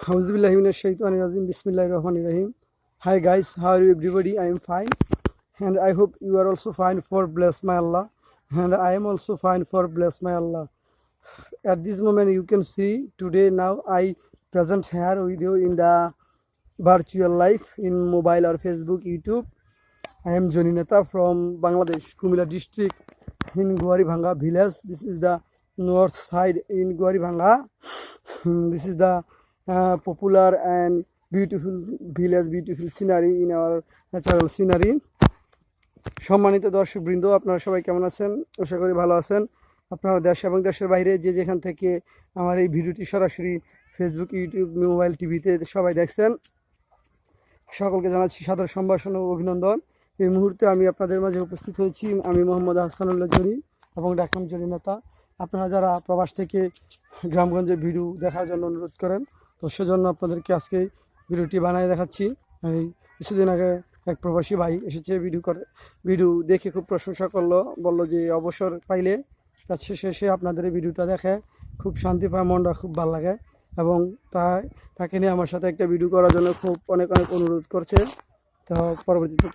Auzubillahi minash shaitanir rajim. Bismillahir Rahmanir Rahim. Hi guys, how are you everybody? I am fine, and I hope you are also fine for bless my Allah, and I am also fine for bless my Allah. At this moment, you can see today now I present here with you in the virtual life in mobile or Facebook, YouTube. I am Joni Neta from Bangladesh, Kumila district in Guaribhanga village. This is the north side in Guaribhanga. This is the popular and beautiful village, beautiful scenery in our natural scenery. সম্মানিত দর্শকবৃন্দ, আপনারা সবাই কেমন আছেন? আশা করি ভালো আছেন। আপনারা দেশ এবং দেশের বাইরে যে যেখান থেকে আমার এই ভিডিওটি সরাসরি ফেসবুক, ইউটিউব, মোবাইল, টিভিতে সবাই দেখছেন, সকলকে জানাচ্ছি সাদর সম্ভাষণ ও অভিনন্দন। এই মুহূর্তে আমি আপনাদের মাঝে উপস্থিত হয়েছি। আমি মোহাম্মদ আহসানুল্লাহ জনি এবং ডাকনাম জনি নেতা। আপনারা যারা প্রবাস থেকে গ্রামগঞ্জের ভিডিও দেখার জন্য অনুরোধ করেন, তো সেজন্য আপনাদেরকে আজকে ভিডিওটি বানিয়ে দেখাচ্ছি। এই কিছুদিন আগে এক প্রবাসী ভাই এসেছে, ভিডিও দেখে খুব প্রশংসা করলো, বললো যে অবসর পাইলে কাজ শেষে এসে আপনাদের এই ভিডিওটা দেখে খুব শান্তি পায়, মনটা খুব ভালো লাগে এবং তাকে নিয়ে আমার সাথে একটা ভিডিও করার জন্য খুব অনেক অনুরোধ করছে। তো পরবর্তীতে